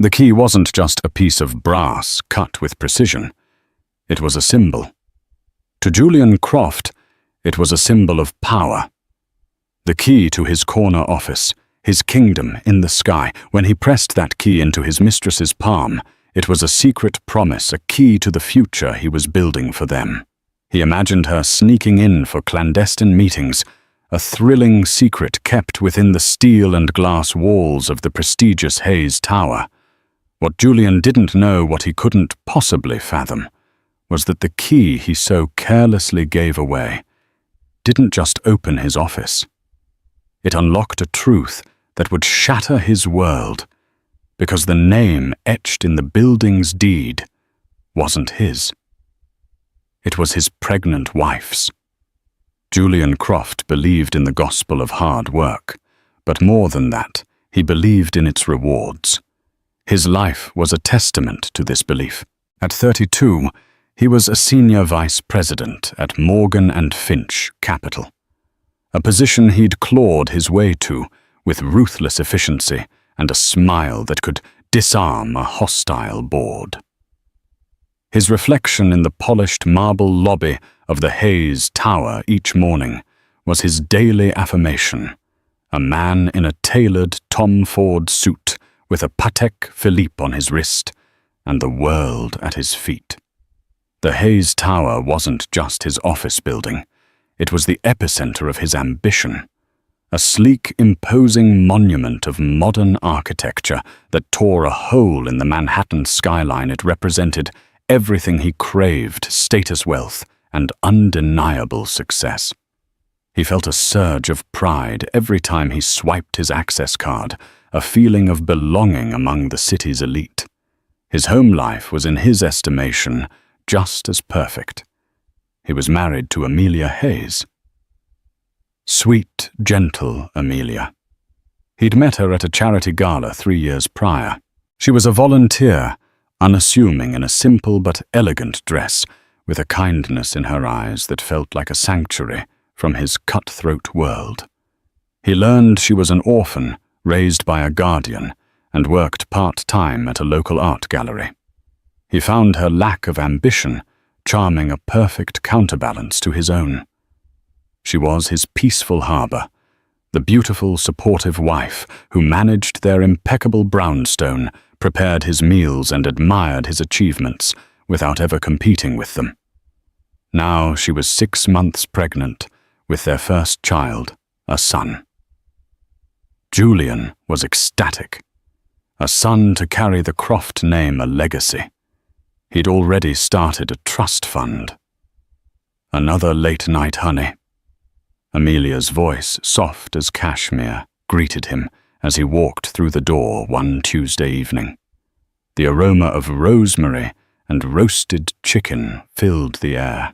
The key wasn't just a piece of brass cut with precision. It was a symbol. To Julian Croft, it was a symbol of power. The key to his corner office, his kingdom in the sky. When he pressed that key into his mistress's palm, it was a secret promise, a key to the future he was building for them. He imagined her sneaking in for clandestine meetings, a thrilling secret kept within the steel and glass walls of the prestigious Hayes Tower. What Julian didn't know, what he couldn't possibly fathom, was that the key he so carelessly gave away didn't just open his office. It unlocked a truth that would shatter his world, because the name etched in the building's deed wasn't his. It was his pregnant wife's. Julian Croft believed in the gospel of hard work, but more than that, he believed in its rewards. His life was a testament to this belief. At 32, he was a senior vice president at Morgan & Finch Capital, a position he'd clawed his way to with ruthless efficiency and a smile that could disarm a hostile board. His reflection in the polished marble lobby of the Hayes Tower each morning was his daily affirmation, a man in a tailored Tom Ford suit with a Patek Philippe on his wrist and the world at his feet. The Hayes Tower wasn't just his office building. It was the epicenter of his ambition, a sleek, imposing monument of modern architecture that tore a hole in the Manhattan skyline. It represented everything he craved: status, wealth, and undeniable success. He felt a surge of pride every time he swiped his access card, a feeling of belonging among the city's elite. His home life was, in his estimation, just as perfect. He was married to Amelia Hayes. Sweet, gentle Amelia. He'd met her at a charity gala 3 years prior. She was a volunteer, unassuming in a simple but elegant dress, with a kindness in her eyes that felt like a sanctuary from his cutthroat world. He learned she was an orphan, raised by a guardian, and worked part-time at a local art gallery. He found her lack of ambition charming, a perfect counterbalance to his own. She was his peaceful harbor, the beautiful, supportive wife who managed their impeccable brownstone, prepared his meals, and admired his achievements without ever competing with them. Now she was 6 months pregnant with their first child, a son. Julian was ecstatic. A son to carry the Croft name, a legacy. He'd already started a trust fund. Another late night, honey. Amelia's voice, soft as cashmere, greeted him as he walked through the door one Tuesday evening. The aroma of rosemary and roasted chicken filled the air.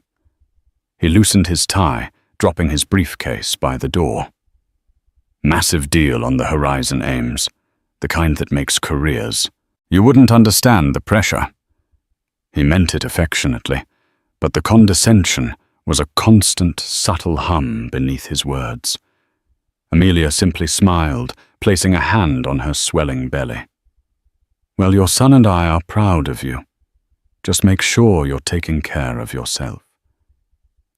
He loosened his tie, dropping his briefcase by the door. Massive deal on the horizon, Ames, the kind that makes careers. You wouldn't understand the pressure. He meant it affectionately, but the condescension was a constant, subtle hum beneath his words. Amelia simply smiled, placing a hand on her swelling belly. Well, your son and I are proud of you. Just make sure you're taking care of yourself.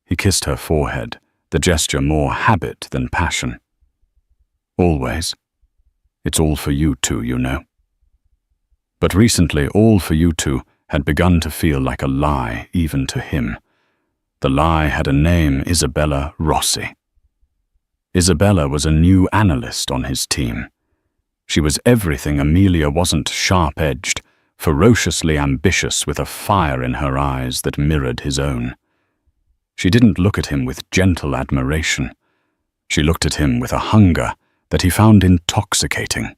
He kissed her forehead, the gesture more habit than passion. Always. It's all for you two, you know. But recently, all for you two had begun to feel like a lie even to him. The lie had a name: Isabella Rossi. Isabella was a new analyst on his team. She was everything Amelia wasn't: sharp-edged, ferociously ambitious, with a fire in her eyes that mirrored his own. She didn't look at him with gentle admiration. She looked at him with a hunger that he found intoxicating.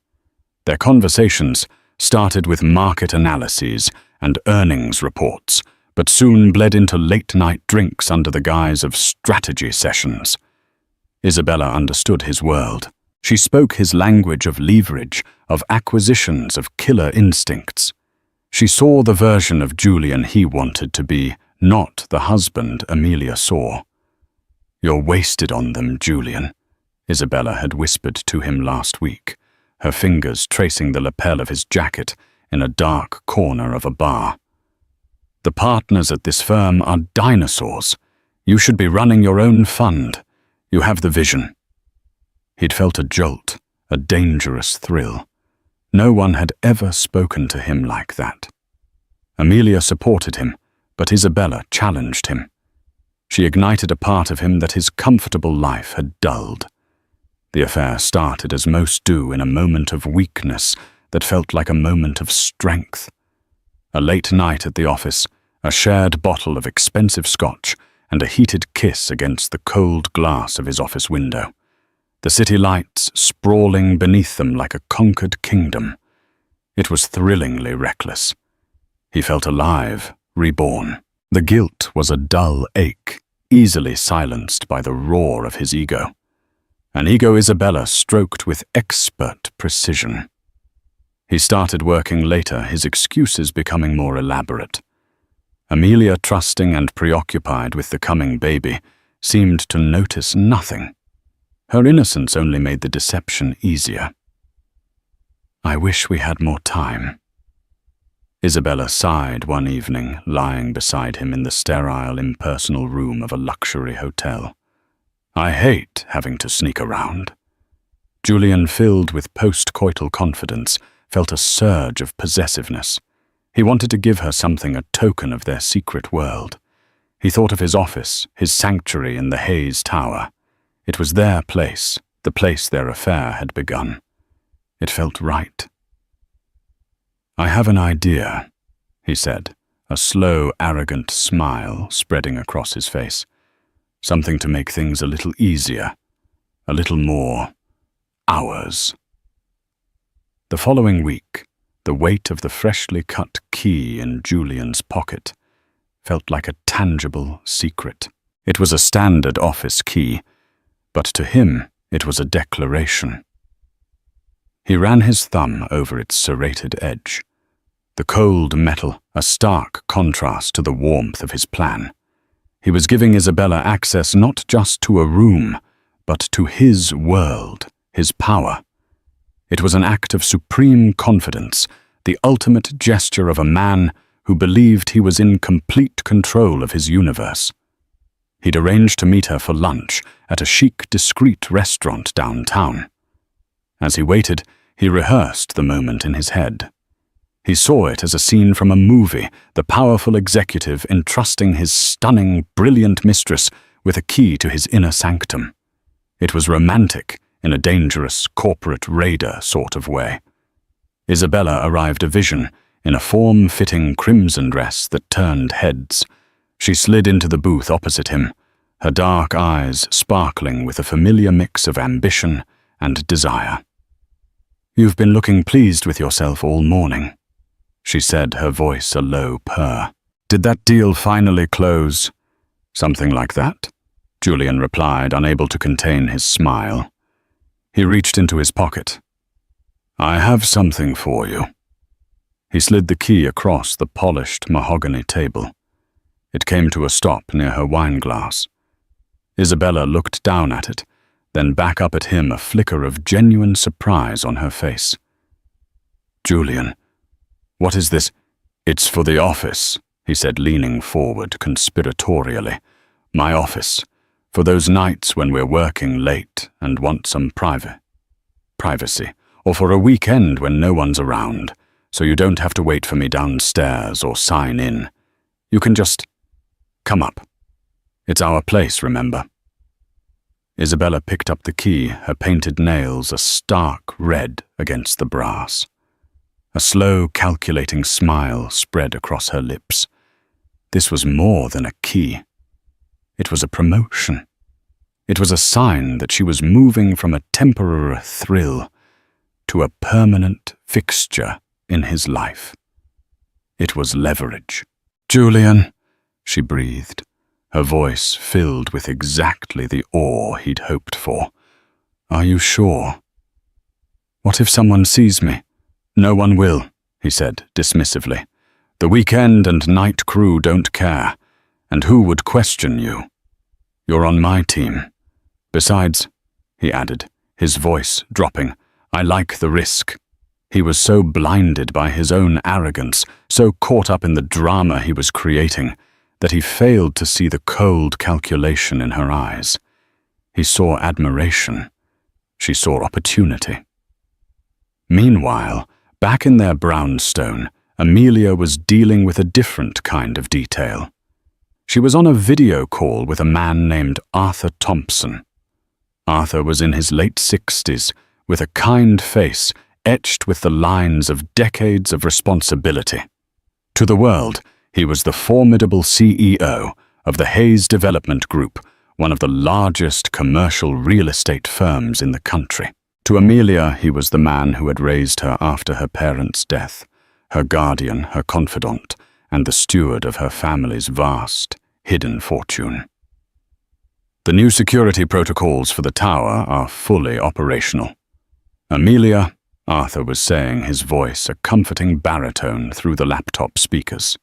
Their conversations started with market analyses and earnings reports, but soon bled into late-night drinks under the guise of strategy sessions. Isabella understood his world. She spoke his language of leverage, of acquisitions, of killer instincts. She saw the version of Julian he wanted to be, not the husband Amelia saw. "You're wasted on them, Julian," Isabella had whispered to him last week, her fingers tracing the lapel of his jacket, in a dark corner of a bar. "The partners at this firm are dinosaurs. You should be running your own fund. You have the vision." He'd felt a jolt, a dangerous thrill. No one had ever spoken to him like that. Amelia supported him, but Isabella challenged him. She ignited a part of him that his comfortable life had dulled. The affair started as most do in a moment of weakness that felt like a moment of strength. A late night at the office, a shared bottle of expensive scotch, and a heated kiss against the cold glass of his office window. The city lights sprawling beneath them like a conquered kingdom. It was thrillingly reckless. He felt alive, reborn. The guilt was a dull ache, easily silenced by the roar of his ego. An ego Isabella stroked with expert precision. He started working later, his excuses becoming more elaborate. Amelia, trusting and preoccupied with the coming baby, seemed to notice nothing. Her innocence only made the deception easier. "I wish we had more time." Isabella sighed one evening, lying beside him in the sterile, impersonal room of a luxury hotel. "I hate having to sneak around." Julian, filled with post-coital confidence, felt a surge of possessiveness. He wanted to give her something, a token of their secret world. He thought of his office, his sanctuary in the Hayes Tower. It was their place, the place their affair had begun. It felt right. "I have an idea," he said, a slow, arrogant smile spreading across his face. "Something to make things a little easier, a little more ours." The following week, the weight of the freshly cut key in Julian's pocket felt like a tangible secret. It was a standard office key, but to him it was a declaration. He ran his thumb over its serrated edge. The cold metal, a stark contrast to the warmth of his plan. He was giving Isabella access not just to a room, but to his world, his power. It was an act of supreme confidence, the ultimate gesture of a man who believed he was in complete control of his universe. He'd arranged to meet her for lunch at a chic, discreet restaurant downtown. As he waited, he rehearsed the moment in his head. He saw it as a scene from a movie, the powerful executive entrusting his stunning, brilliant mistress with a key to his inner sanctum. It was romantic in a dangerous, corporate raider sort of way. Isabella arrived a vision in a form-fitting crimson dress that turned heads. She slid into the booth opposite him, her dark eyes sparkling with a familiar mix of ambition and desire. "You've been looking pleased with yourself all morning," she said, her voice a low purr. "Did that deal finally close?" "Something like that," Julian replied, unable to contain his smile. He reached into his pocket. "I have something for you." He slid the key across the polished mahogany table. It came to a stop near her wineglass. Isabella looked down at it, then back up at him, a flicker of genuine surprise on her face. "Julian, what is this?" "It's for the office," he said, leaning forward conspiratorially. "My office. For those nights when we're working late and want some privacy, or for a weekend when no one's around, so you don't have to wait for me downstairs or sign in. You can just come up. It's our place, remember?" Isabella picked up the key, her painted nails a stark red against the brass. A slow, calculating smile spread across her lips. This was more than a key. It was a promotion. It was a sign that she was moving from a temporary thrill to a permanent fixture in his life. It was leverage. "Julian," she breathed, her voice filled with exactly the awe he'd hoped for. "Are you sure?" "What if someone sees me?" "No one will," he said dismissively. "The weekend and night crew don't care, and who would question you? You're on my team. Besides," he added, his voice dropping, "I like the risk." He was so blinded by his own arrogance, so caught up in the drama he was creating, that he failed to see the cold calculation in her eyes. He saw admiration. She saw opportunity. Meanwhile, back in their brownstone, Amelia was dealing with a different kind of detail. She was on a video call with a man named Arthur Thompson. Arthur was in his late 60s, with a kind face etched with the lines of decades of responsibility. To the world, he was the formidable CEO of the Hayes Development Group, one of the largest commercial real estate firms in the country. To Amelia, he was the man who had raised her after her parents' death, her guardian, her confidant, and the steward of her family's vast, hidden fortune. The new security protocols for the tower are fully operational. Amelia, Arthur was saying, his voice a comforting baritone through the laptop speakers.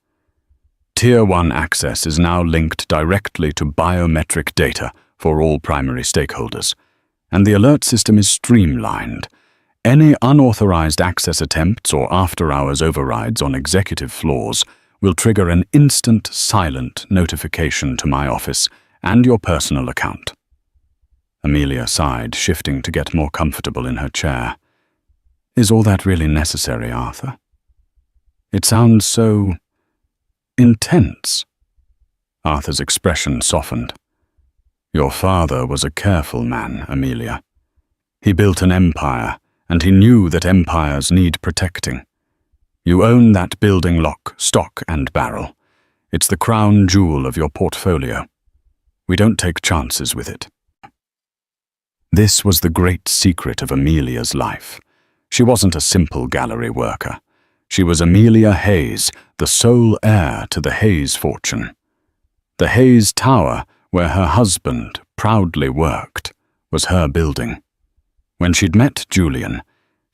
Tier 1 access is now linked directly to biometric data for all primary stakeholders, and the alert system is streamlined. Any unauthorized access attempts or after-hours overrides on executive floors will trigger an instant silent notification to my office and your personal account. Amelia sighed, shifting to get more comfortable in her chair. Is all that really necessary, Arthur? It sounds so intense. Arthur's expression softened. Your father was a careful man, Amelia. He built an empire, and he knew that empires need protecting. You own that building lock, stock, and barrel. It's the crown jewel of your portfolio. We don't take chances with it. This was the great secret of Amelia's life. She wasn't a simple gallery worker. She was Amelia Hayes, the sole heir to the Hayes fortune. The Hayes Tower, where her husband proudly worked, was her building. When she'd met Julian,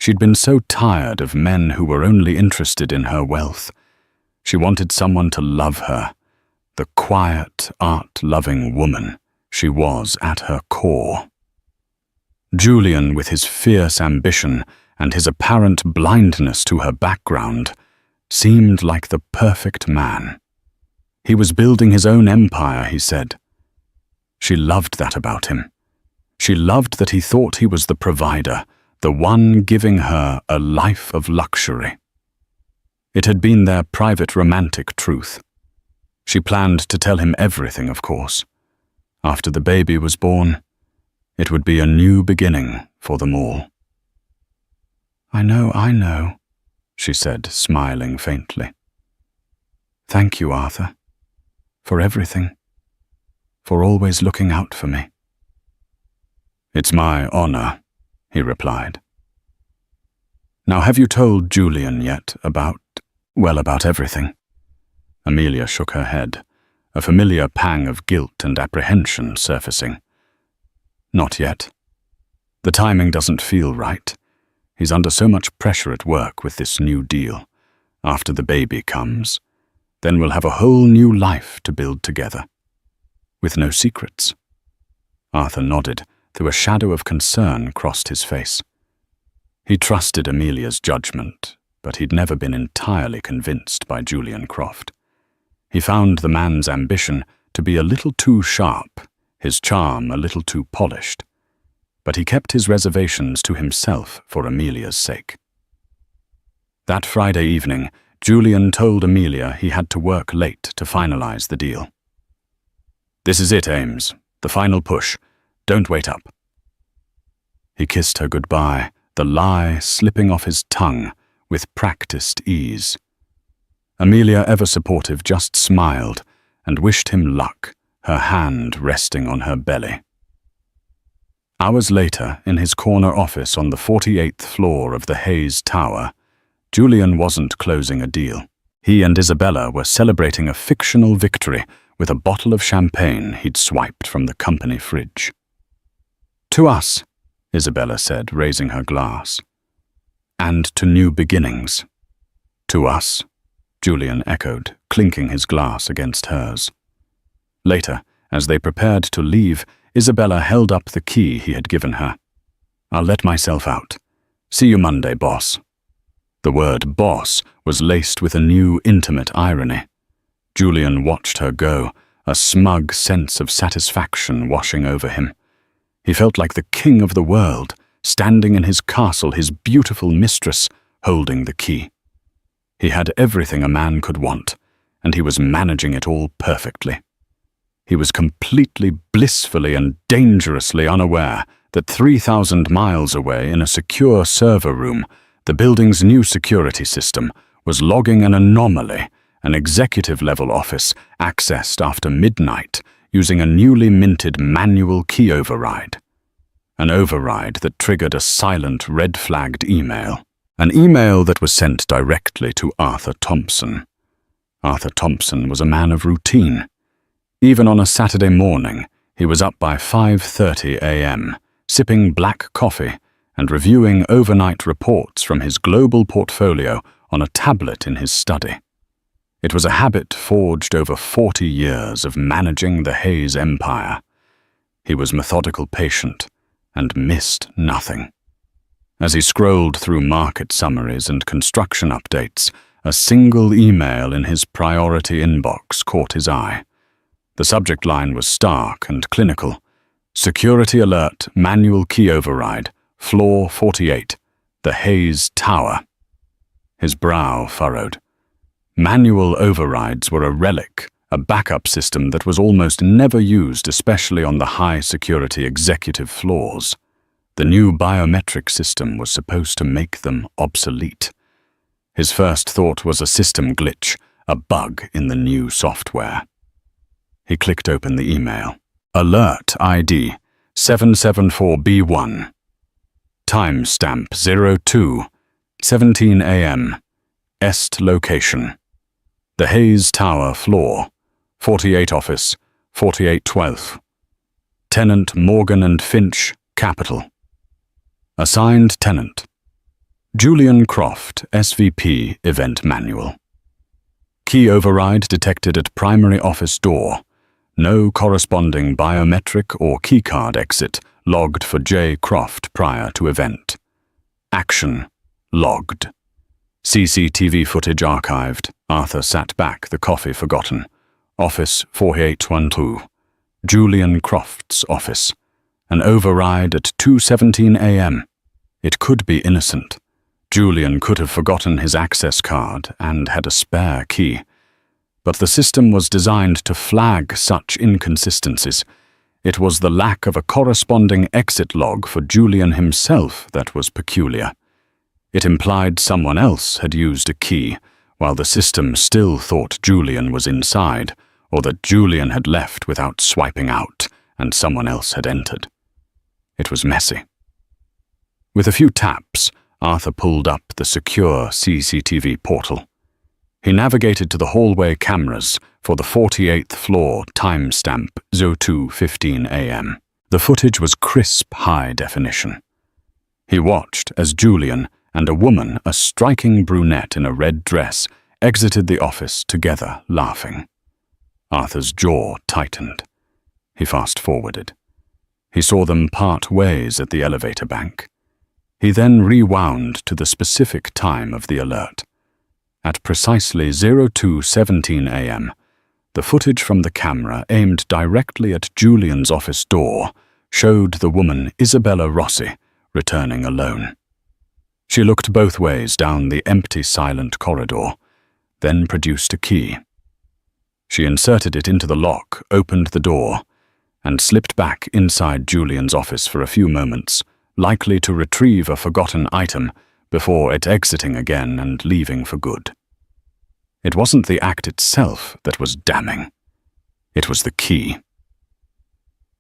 she'd been so tired of men who were only interested in her wealth. She wanted someone to love her, the quiet, art-loving woman she was at her core. Julian, with his fierce ambition and his apparent blindness to her background, seemed like the perfect man. He was building his own empire, he said. She loved that about him. She loved that he thought he was the provider, the one giving her a life of luxury. It had been their private romantic truth. She planned to tell him everything, of course. After the baby was born, it would be a new beginning for them all. I know, she said, smiling faintly. Thank you, Arthur, for everything, for always looking out for me. It's my honor, he replied. Now, have you told Julian yet about everything? Amelia shook her head, a familiar pang of guilt and apprehension surfacing. Not yet. The timing doesn't feel right. He's under so much pressure at work with this new deal. After the baby comes, then we'll have a whole new life to build together. With no secrets. Arthur nodded, though a shadow of concern crossed his face. He trusted Amelia's judgment, but he'd never been entirely convinced by Julian Croft. He found the man's ambition to be a little too sharp, his charm a little too polished, but he kept his reservations to himself for Amelia's sake. That Friday evening, Julian told Amelia he had to work late to finalize the deal. This is it, Ames. The final push. Don't wait up. He kissed her goodbye, the lie slipping off his tongue with practiced ease. Amelia, ever supportive, just smiled and wished him luck, her hand resting on her belly. Hours later, in his corner office on the 48th floor of the Hayes Tower, Julian wasn't closing a deal. He and Isabella were celebrating a fictional victory with a bottle of champagne he'd swiped from the company fridge. To us, Isabella said, raising her glass. And to new beginnings. To us, Julian echoed, clinking his glass against hers. Later, as they prepared to leave, Isabella held up the key he had given her. I'll let myself out. See you Monday, boss. The word boss was laced with a new intimate irony. Julian watched her go, a smug sense of satisfaction washing over him. He felt like the king of the world, standing in his castle, his beautiful mistress, holding the key. He had everything a man could want, and he was managing it all perfectly. He was completely, blissfully, and dangerously unaware that 3,000 miles away in a secure server room, the building's new security system was logging an anomaly, an executive-level office accessed after midnight using a newly minted manual key override. An override that triggered a silent red-flagged email. An email that was sent directly to Arthur Thompson. Arthur Thompson was a man of routine. Even on a Saturday morning, he was up by 5:30 a.m., sipping black coffee and reviewing overnight reports from his global portfolio on a tablet in his study. It was a habit forged over 40 years of managing the Hayes empire. He was methodical, patient, and missed nothing. As he scrolled through market summaries and construction updates, a single email in his priority inbox caught his eye. The subject line was stark and clinical. Security alert, manual key override, floor 48, the Hayes Tower. His brow furrowed. Manual overrides were a relic, a backup system that was almost never used, especially on the high-security executive floors. The new biometric system was supposed to make them obsolete. His first thought was a system glitch, a bug in the new software. He clicked open the email. Alert ID 774B1. Timestamp 02:17 a.m. Est location. The Hayes Tower floor, 48 office, 4812. Tenant Morgan and Finch, Capital. Assigned tenant. Julian Croft, SVP, Event Manual. Key override detected at primary office door. No corresponding biometric or keycard exit logged for J. Croft prior to event. Action logged. CCTV footage archived. Arthur sat back, the coffee forgotten. Office 4812. Julian Croft's office. An override at 2:17 a.m. It could be innocent. Julian could have forgotten his access card and had a spare key. But the system was designed to flag such inconsistencies. It was the lack of a corresponding exit log for Julian himself that was peculiar. It implied someone else had used a key, while the system still thought Julian was inside, or that Julian had left without swiping out and someone else had entered. It was messy. With a few taps, Arthur pulled up the secure CCTV portal. He navigated to the hallway cameras for the 48th floor timestamp 02:15 a.m. The footage was crisp high definition. He watched as Julian and a woman, a striking brunette in a red dress, exited the office together, laughing. Arthur's jaw tightened. He fast-forwarded. He saw them part ways at the elevator bank. He then rewound to the specific time of the alert. At precisely 02:17 a.m., the footage from the camera aimed directly at Julian's office door showed the woman Isabella Rossi returning alone. She looked both ways down the empty, silent corridor, then produced a key. She inserted it into the lock, opened the door, and slipped back inside Julian's office for a few moments, likely to retrieve a forgotten item before it exiting again and leaving for good. It wasn't the act itself that was damning. It was the key.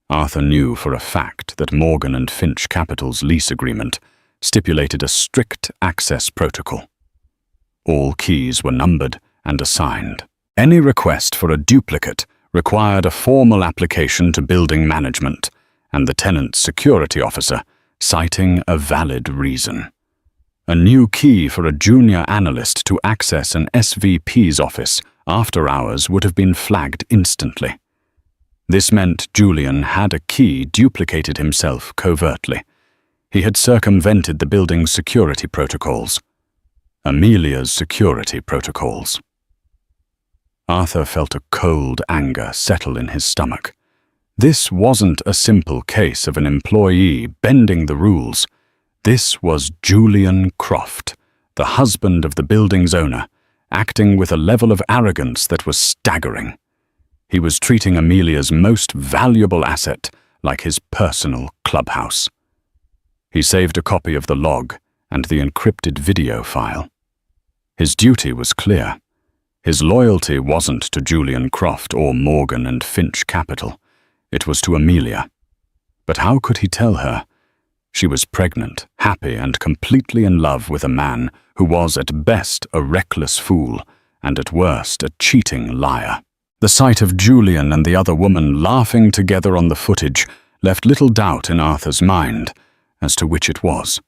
Arthur knew for a fact that Morgan and Finch Capital's lease agreement stipulated a strict access protocol. All keys were numbered and assigned. Any request for a duplicate required a formal application to building management and the tenant's security officer, citing a valid reason. A new key for a junior analyst to access an SVP's office after hours would have been flagged instantly. This meant Julian had a key duplicated himself covertly. He had circumvented the building's security protocols. Amelia's security protocols. Arthur felt a cold anger settle in his stomach. This wasn't a simple case of an employee bending the rules. This was Julian Croft, the husband of the building's owner, acting with a level of arrogance that was staggering. He was treating Amelia's most valuable asset like his personal clubhouse. He saved a copy of the log and the encrypted video file. His duty was clear. His loyalty wasn't to Julian Croft or Morgan and Finch Capital. It was to Amelia. But how could he tell her? She was pregnant, happy, and completely in love with a man who was at best a reckless fool and at worst a cheating liar. The sight of Julian and the other woman laughing together on the footage left little doubt in Arthur's mind as to which it was.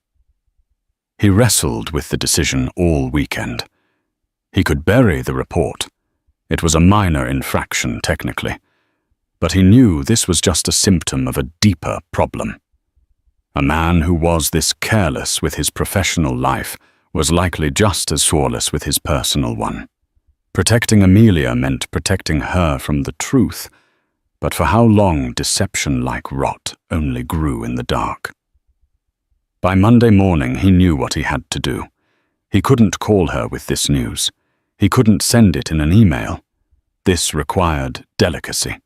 He wrestled with the decision all weekend. He could bury the report. It was a minor infraction, technically. But he knew this was just a symptom of a deeper problem. A man who was this careless with his professional life was likely just as flawless with his personal one. Protecting Amelia meant protecting her from the truth, but for how long deception like rot only grew in the dark. By Monday morning he knew what he had to do. He couldn't call her with this news. He couldn't send it in an email. This required delicacy.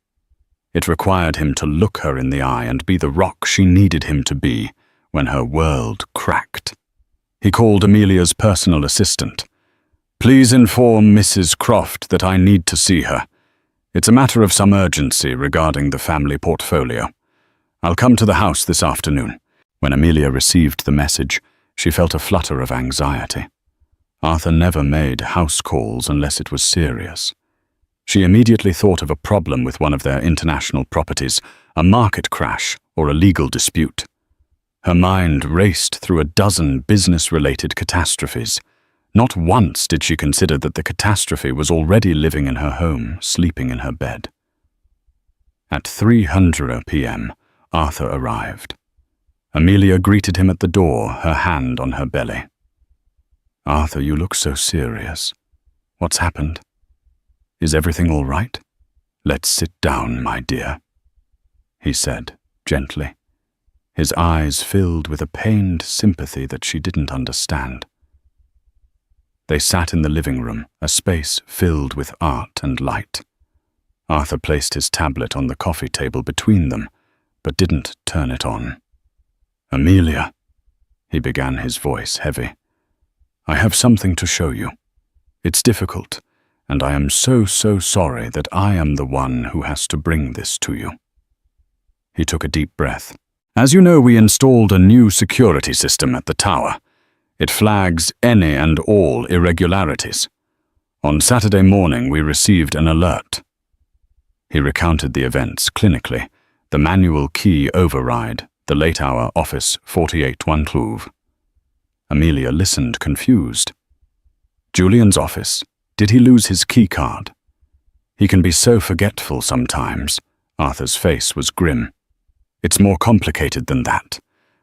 It required him to look her in the eye and be the rock she needed him to be when her world cracked. He called Amelia's personal assistant. "Please inform Mrs. Croft that I need to see her. It's a matter of some urgency regarding the family portfolio. I'll come to the house this afternoon." When Amelia received the message, she felt a flutter of anxiety. Arthur never made house calls unless it was serious. She immediately thought of a problem with one of their international properties, a market crash or a legal dispute. Her mind raced through a dozen business-related catastrophes. Not once did she consider that the catastrophe was already living in her home, sleeping in her bed. At 3:00 p.m., Arthur arrived. Amelia greeted him at the door, her hand on her belly. "Arthur, you look so serious. What's happened? Is everything all right? Let's sit down, my dear," he said, gently. His eyes filled with a pained sympathy that she didn't understand. They sat in the living room, a space filled with art and light. Arthur placed his tablet on the coffee table between them, but didn't turn it on. "Amelia," he began, his voice heavy, "I have something to show you. It's difficult, and I am so sorry that I am the one who has to bring this to you." He took a deep breath. "As you know, we installed a new security system at the tower. It flags any and all irregularities. On Saturday morning, we received an alert." He recounted the events clinically, the manual key override, the late-hour office 48-1 Amelia listened, confused. Julian's office. Did he lose his key card? He can be so forgetful sometimes. Arthur's face was grim. It's more complicated than that.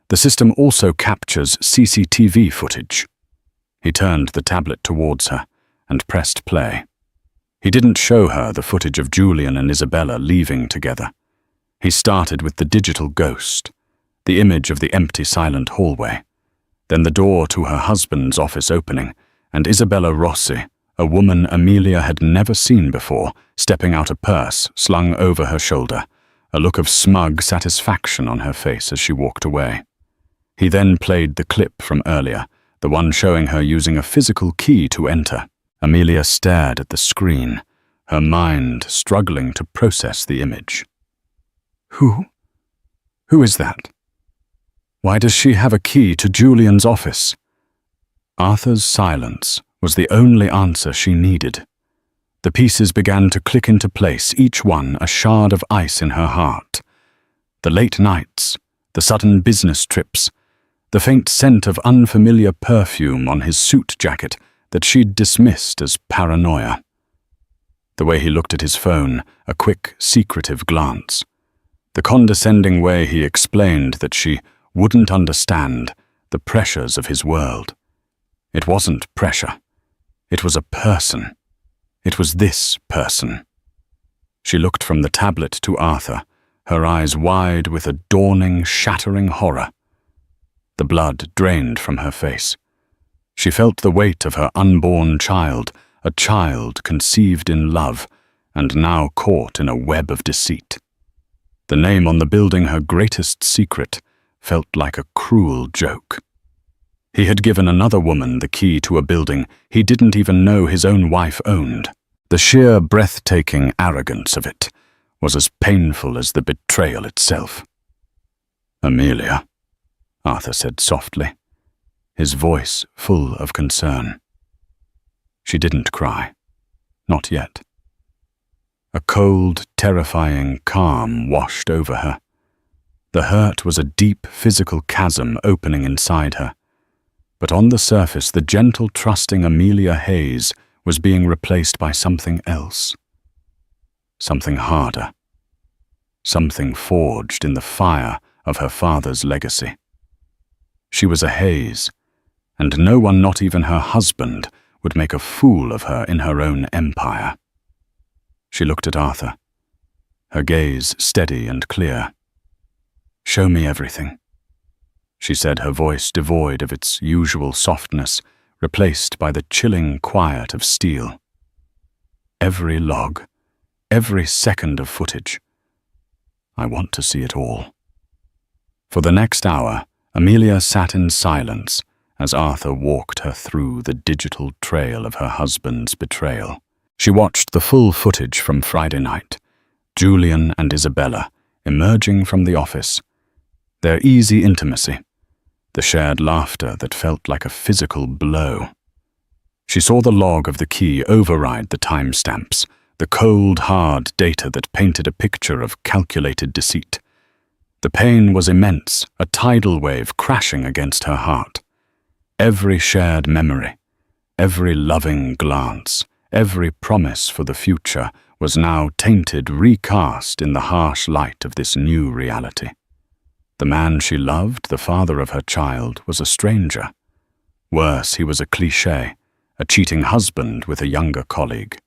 The system also captures CCTV footage. He turned the tablet towards her and pressed play. He didn't show her the footage of Julian and Isabella leaving together. He started with the digital ghost, the image of the empty, silent hallway, then the door to her husband's office opening, and Isabella Rossi, a woman Amelia had never seen before, stepping out a purse slung over her shoulder, a look of smug satisfaction on her face as she walked away. He then played the clip from earlier, the one showing her using a physical key to enter. Amelia stared at the screen, her mind struggling to process the image. Who is that? Why does she have a key to Julian's office? Arthur's silence was the only answer she needed. The pieces began to click into place, each one a shard of ice in her heart. The late nights, the sudden business trips, the faint scent of unfamiliar perfume on his suit jacket that she'd dismissed as paranoia. The way he looked at his phone, a quick, secretive glance. The condescending way he explained that she wouldn't understand the pressures of his world. It wasn't pressure. It was a person. It was this person. She looked from the tablet to Arthur, her eyes wide with a dawning, shattering horror. The blood drained from her face. She felt the weight of her unborn child, a child conceived in love, and now caught in a web of deceit. The name on the building, her greatest secret, felt like a cruel joke. He had given another woman the key to a building he didn't even know his own wife owned. The sheer breathtaking arrogance of it was as painful as the betrayal itself. "Amelia," Arthur said softly, his voice full of concern. She didn't cry. Not yet. A cold, terrifying calm washed over her. The hurt was a deep physical chasm opening inside her. But on the surface, the gentle, trusting Amelia Hayes was being replaced by something else. Something harder. Something forged in the fire of her father's legacy. She was a Hayes, and no one, not even her husband, would make a fool of her in her own empire. She looked at Arthur, her gaze steady and clear. "Show me everything," she said, her voice devoid of its usual softness, replaced by the chilling quiet of steel. "Every log, every second of footage. I want to see it all." For the next hour, Amelia sat in silence as Arthur walked her through the digital trail of her husband's betrayal. She watched the full footage from Friday night, Julian and Isabella emerging from the office, their easy intimacy, the shared laughter that felt like a physical blow. She saw the log of the key override the timestamps, the cold, hard data that painted a picture of calculated deceit. The pain was immense, a tidal wave crashing against her heart. Every shared memory, every loving glance, every promise for the future was now tainted, recast in the harsh light of this new reality. The man she loved, the father of her child, was a stranger. Worse, he was a cliché, a cheating husband with a younger colleague.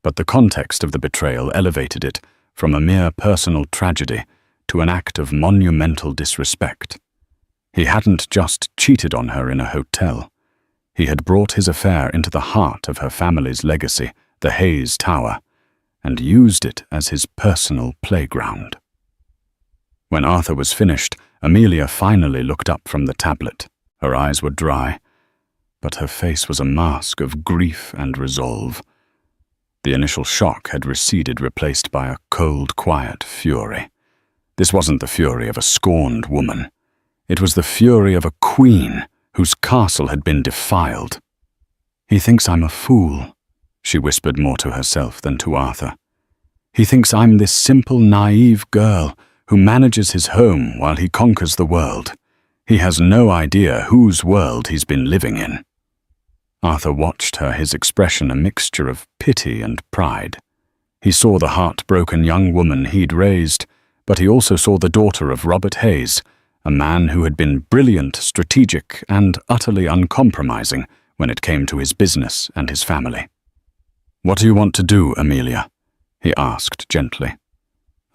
But the context of the betrayal elevated it from a mere personal tragedy to an act of monumental disrespect. He hadn't just cheated on her in a hotel. He had brought his affair into the heart of her family's legacy, the Hayes Tower, and used it as his personal playground. When Arthur was finished, Amelia finally looked up from the tablet. Her eyes were dry, but her face was a mask of grief and resolve. The initial shock had receded, replaced by a cold, quiet fury. This wasn't the fury of a scorned woman. It was the fury of a queen whose castle had been defiled. "He thinks I'm a fool," she whispered more to herself than to Arthur. "He thinks I'm this simple, naive girl who manages his home while he conquers the world. He has no idea whose world he's been living in." Arthur watched her, his expression a mixture of pity and pride. He saw the heartbroken young woman he'd raised, but he also saw the daughter of Robert Hayes, a man who had been brilliant, strategic, and utterly uncompromising when it came to his business and his family. "What do you want to do, Amelia?" he asked gently.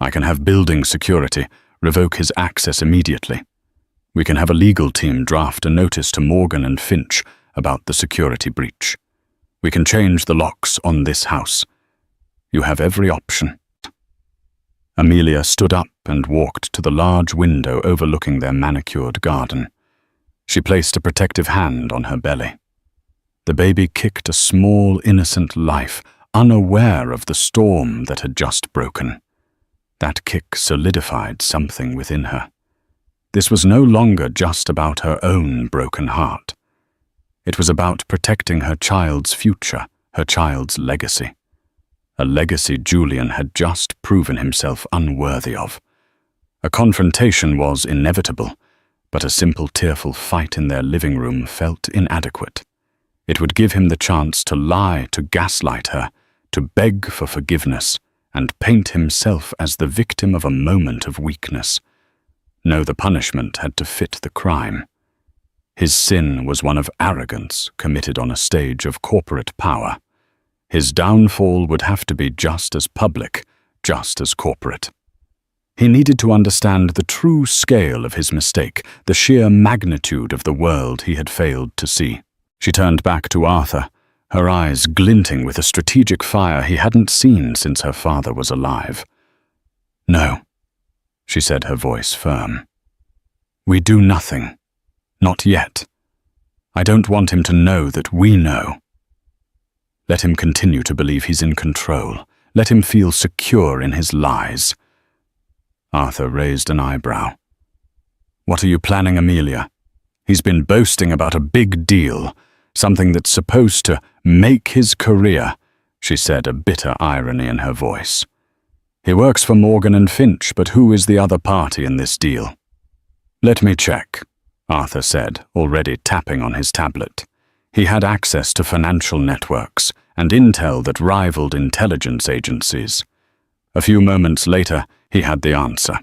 "I can have building security, revoke his access immediately. We can have a legal team draft a notice to Morgan and Finch about the security breach. We can change the locks on this house. You have every option." Amelia stood up and walked to the large window overlooking their manicured garden. She placed a protective hand on her belly. The baby kicked a small, innocent life, unaware of the storm that had just broken. That kick solidified something within her. This was no longer just about her own broken heart. It was about protecting her child's future, her child's legacy. A legacy Julian had just proven himself unworthy of. A confrontation was inevitable, but a simple, tearful fight in their living room felt inadequate. It would give him the chance to lie, to gaslight her, to beg for forgiveness, and paint himself as the victim of a moment of weakness. No, the punishment had to fit the crime. His sin was one of arrogance committed on a stage of corporate power. His downfall would have to be just as public, just as corporate. He needed to understand the true scale of his mistake, the sheer magnitude of the world he had failed to see. She turned back to Arthur, her eyes glinting with a strategic fire he hadn't seen since her father was alive. "No," she said, her voice firm. "We do nothing. Not yet. I don't want him to know that we know. Let him continue to believe he's in control. Let him feel secure in his lies." Arthur raised an eyebrow. "What are you planning, Amelia? He's been boasting about a big deal, something that's supposed to make his career," she said, a bitter irony in her voice. "He works for Morgan and Finch, but who is the other party in this deal?" "Let me check," Arthur said, already tapping on his tablet. He had access to financial networks and intel that rivaled intelligence agencies. A few moments later, he had the answer.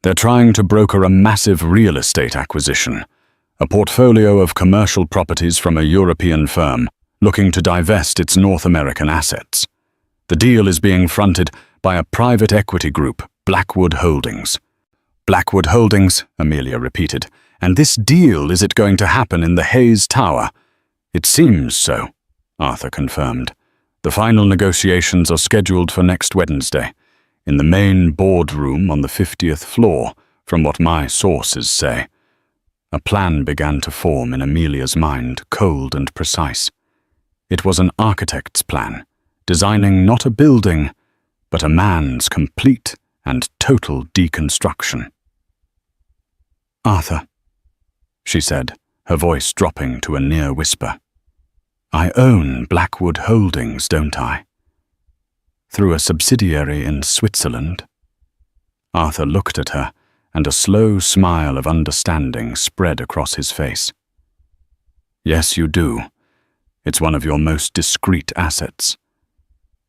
"They're trying to broker a massive real estate acquisition, a portfolio of commercial properties from a European firm looking to divest its North American assets. The deal is being fronted by a private equity group, Blackwood Holdings." "Blackwood Holdings," Amelia repeated. "And this deal, is it going to happen in the Hayes Tower?" "It seems so," Arthur confirmed. "The final negotiations are scheduled for next Wednesday, in the main boardroom on the 50th floor, from what my sources say." A plan began to form in Amelia's mind, cold and precise. It was an architect's plan, designing not a building, but a man's complete and total deconstruction. "Arthur," she said, her voice dropping to a near whisper. "I own Blackwood Holdings, don't I? Through a subsidiary in Switzerland?" Arthur looked at her, and a slow smile of understanding spread across his face. "Yes, you do. It's one of your most discreet assets.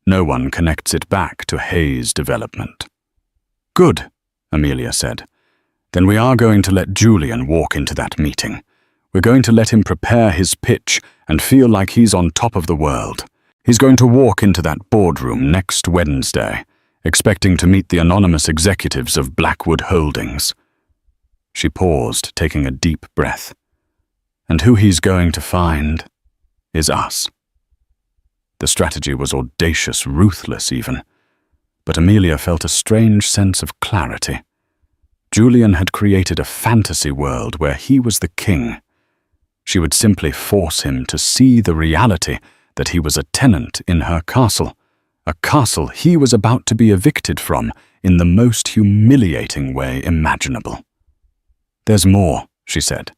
No one connects it back to Hayes Development." "Good," Amelia said. "Then we are going to let Julian walk into that meeting. We're going to let him prepare his pitch and feel like he's on top of the world. He's going to walk into that boardroom next Wednesday, expecting to meet the anonymous executives of Blackwood Holdings." She paused, taking a deep breath. "And who he's going to find is us." The strategy was audacious, ruthless even, but Amelia felt a strange sense of clarity. Julian had created a fantasy world where he was the king. She would simply force him to see the reality that he was a tenant in her castle, a castle he was about to be evicted from in the most humiliating way imaginable. "There's more," she said.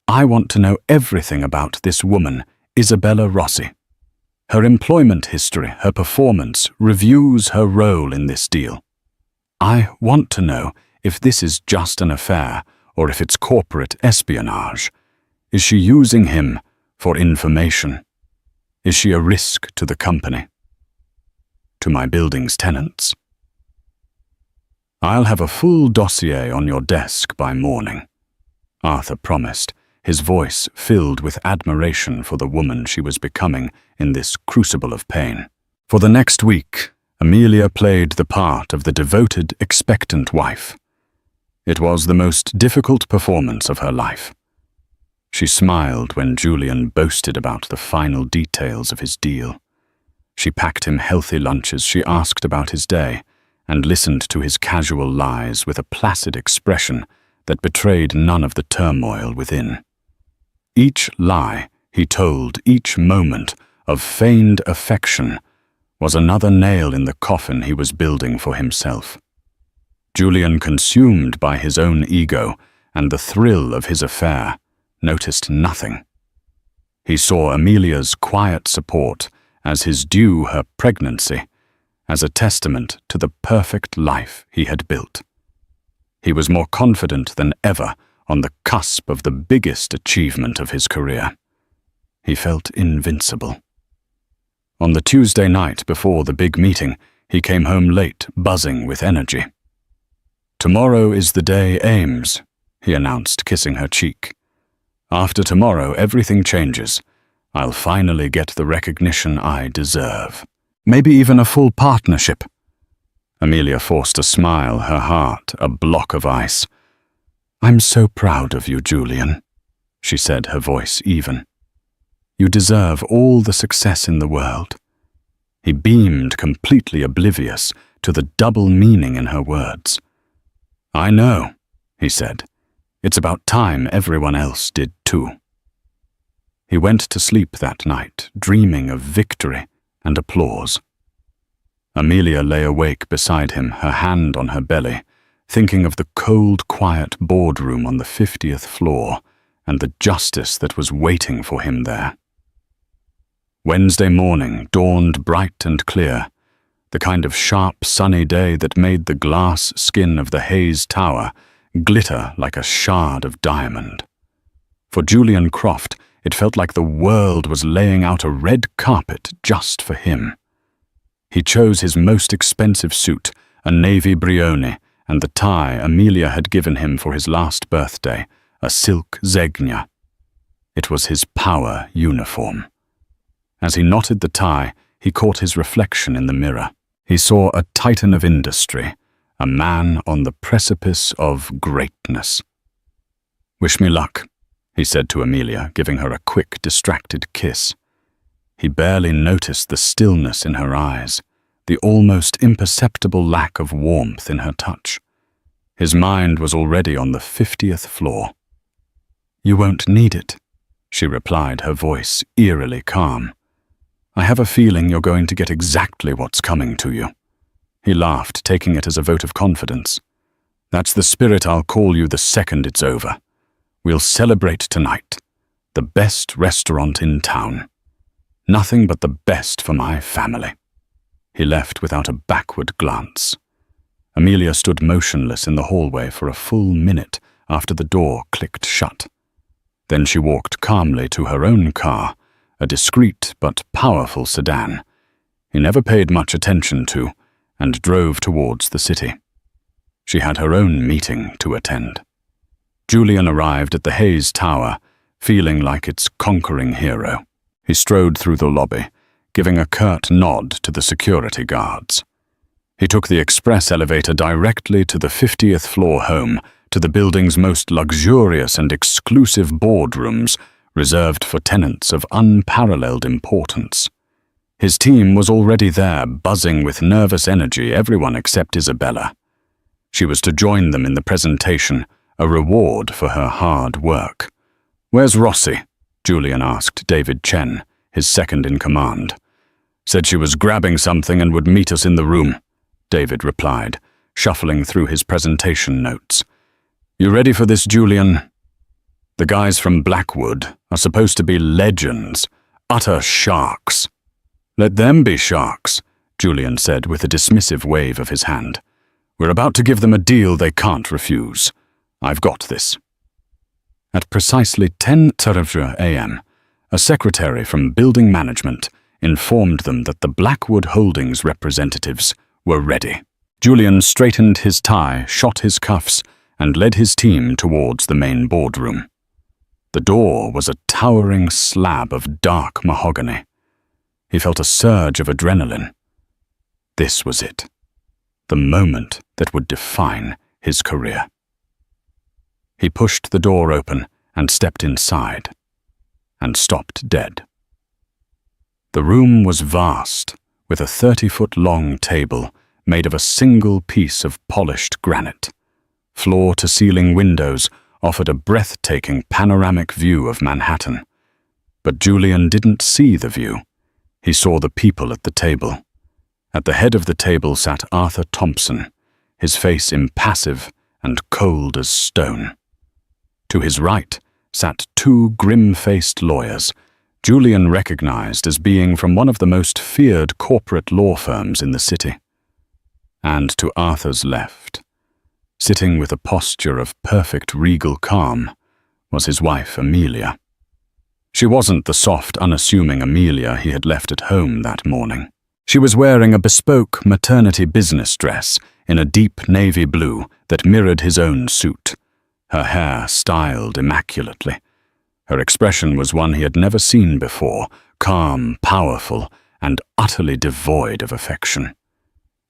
"I want to know everything about this woman, Isabella Rossi. Her employment history, her performance, reviews her role in this deal. I want to know if this is just an affair or if it's corporate espionage. Is she using him for information? Is she a risk to the company? To my building's tenants? I'll have a full dossier on your desk by morning," Arthur promised, his voice filled with admiration for the woman she was becoming in this crucible of pain. For the next week, Amelia played the part of the devoted, expectant wife. It was the most difficult performance of her life. She smiled when Julian boasted about the final details of his deal. She packed him healthy lunches, she asked about his day, and listened to his casual lies with a placid expression that betrayed none of the turmoil within. Each lie he told, each moment of feigned affection, was another nail in the coffin he was building for himself. Julian, consumed by his own ego and the thrill of his affair, noticed nothing. He saw Amelia's quiet support as his due her pregnancy, as a testament to the perfect life he had built. He was more confident than ever on the cusp of the biggest achievement of his career. He felt invincible. On the Tuesday night before the big meeting, he came home late, buzzing with energy. "Tomorrow is the day, Ames," he announced, kissing her cheek. After tomorrow, everything changes. I'll finally get the recognition I deserve. Maybe even a full partnership." Amelia forced a smile, her heart a block of ice. "I'm so proud of you, Julian," she said, her voice even. "You deserve all the success in the world." He beamed, completely oblivious to the double meaning in her words. "I know," he said. "It's about time everyone else did too." He went to sleep that night, dreaming of victory and applause. Amelia lay awake beside him, her hand on her belly, thinking of the cold, quiet boardroom on the 50th floor and the justice that was waiting for him there. Wednesday morning dawned bright and clear, the kind of sharp, sunny day that made the glass skin of the Hayes Tower glitter like a shard of diamond. For Julian Croft, it felt like the world was laying out a red carpet just for him. He chose his most expensive suit, a navy brioni, and the tie Amelia had given him for his last birthday, a silk zegna. It was his power uniform. As he knotted the tie, he caught his reflection in the mirror. He saw a titan of industry, a man on the precipice of greatness. "Wish me luck," he said to Amelia, giving her a quick, distracted kiss. He barely noticed the stillness in her eyes, the almost imperceptible lack of warmth in her touch. His mind was already on the 50th floor. "You won't need it," she replied, her voice eerily calm. "I have a feeling you're going to get exactly what's coming to you." He laughed, taking it as a vote of confidence. "That's the spirit I'll call you the second it's over. We'll celebrate tonight. The best restaurant in town. Nothing but the best for my family." He left without a backward glance. Amelia stood motionless in the hallway for a full minute after the door clicked shut. Then she walked calmly to her own car, a discreet but powerful sedan he never paid much attention to, and drove towards the city. She had her own meeting to attend. Julian arrived at the Hayes Tower, feeling like its conquering hero. He strode through the lobby, giving a curt nod to the security guards. He took the express elevator directly to the 50th floor home, to the building's most luxurious and exclusive boardrooms, reserved for tenants of unparalleled importance. His team was already there, buzzing with nervous energy, everyone except Isabella. She was to join them in the presentation, a reward for her hard work. "Where's Rossi?" Julian asked David Chen, his second in command. "Said she was grabbing something and would meet us in the room," David replied, shuffling through his presentation notes. "You ready for this, Julian? The guys from Blackwood are supposed to be legends, utter sharks." "Let them be sharks," Julian said with a dismissive wave of his hand. "We're about to give them a deal they can't refuse. I've got this." At precisely 10:30 a.m., a secretary from building management informed them that the Blackwood Holdings representatives were ready. Julian straightened his tie, shot his cuffs, and led his team towards the main boardroom. The door was a towering slab of dark mahogany. He felt a surge of adrenaline. This was it, the moment that would define his career. He pushed the door open and stepped inside, and stopped dead. The room was vast, with a 30-foot-long table made of a single piece of polished granite. Floor-to-ceiling windows offered a breathtaking panoramic view of Manhattan. But Julian didn't see the view. He saw the people at the table. At the head of the table sat Arthur Thompson, his face impassive and cold as stone. To his right sat two grim-faced lawyers, Julian recognized as being from one of the most feared corporate law firms in the city. And to Arthur's left, sitting with a posture of perfect regal calm, was his wife Amelia. She wasn't the soft, unassuming Amelia he had left at home that morning. She was wearing a bespoke maternity business dress in a deep navy blue that mirrored his own suit, her hair styled immaculately. Her expression was one he had never seen before, calm, powerful, and utterly devoid of affection.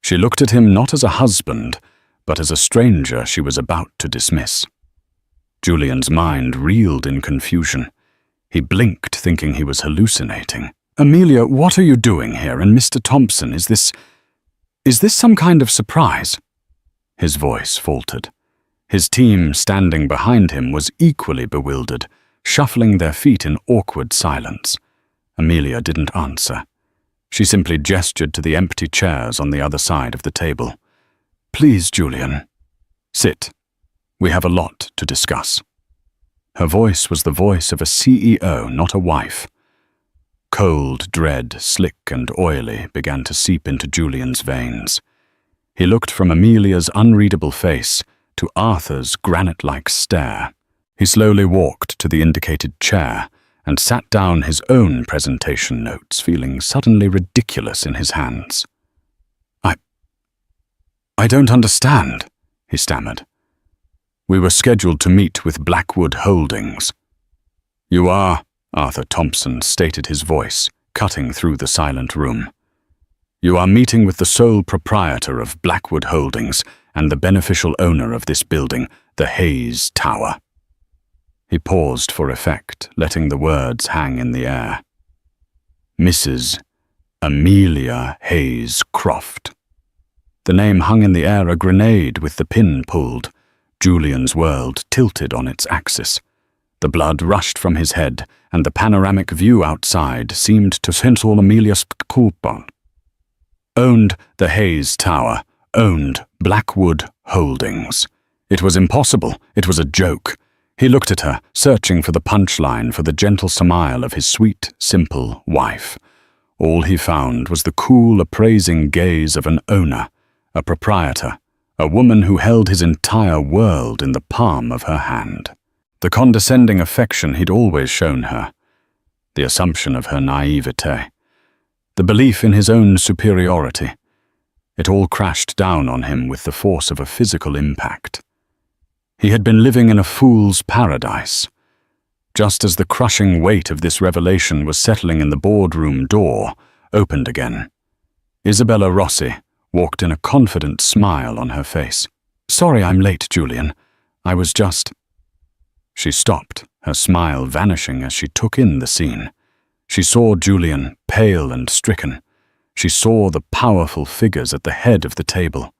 She looked at him not as a husband, but as a stranger she was about to dismiss. Julian's mind reeled in confusion. He blinked, thinking he was hallucinating. "Amelia, what are you doing here? And Mr. Thompson, is this some kind of surprise?" His voice faltered. His team standing behind him was equally bewildered, shuffling their feet in awkward silence. Amelia didn't answer. She simply gestured to the empty chairs on the other side of the table. "Please, Julian, sit. We have a lot to discuss." Her voice was the voice of a CEO, not a wife. Cold dread, slick and oily, began to seep into Julian's veins. He looked from Amelia's unreadable face to Arthur's granite-like stare. He slowly walked to the indicated chair and sat down his own presentation notes, feeling suddenly ridiculous in his hands. I don't understand," he stammered. "We were scheduled to meet with Blackwood Holdings." "You are," Arthur Thompson stated, his voice cutting through the silent room. "You are meeting with the sole proprietor of Blackwood Holdings and the beneficial owner of this building, the Hayes Tower." He paused for effect, letting the words hang in the air. "Mrs. Amelia Hayes Croft." The name hung in the air, a grenade with the pin pulled. Julian's world tilted on its axis. The blood rushed from his head, and the panoramic view outside seemed to sense all Amelia's culpa. Owned the Hayes Tower, owned Blackwood Holdings. It was impossible. It was a joke. He looked at her, searching for the punchline, for the gentle smile of his sweet, simple wife. All he found was the cool, appraising gaze of an owner, a proprietor, a woman who held his entire world in the palm of her hand. The condescending affection he'd always shown her, the assumption of her naivete, the belief in his own superiority. It all crashed down on him with the force of a physical impact. He had been living in a fool's paradise. Just as the crushing weight of this revelation was settling in, the boardroom door opened again. Isabella Rossi walked in, a confident smile on her face. "Sorry I'm late, Julian. I was just—" She stopped, her smile vanishing as she took in the scene. She saw Julian, pale and stricken. She saw the powerful figures at the head of the table.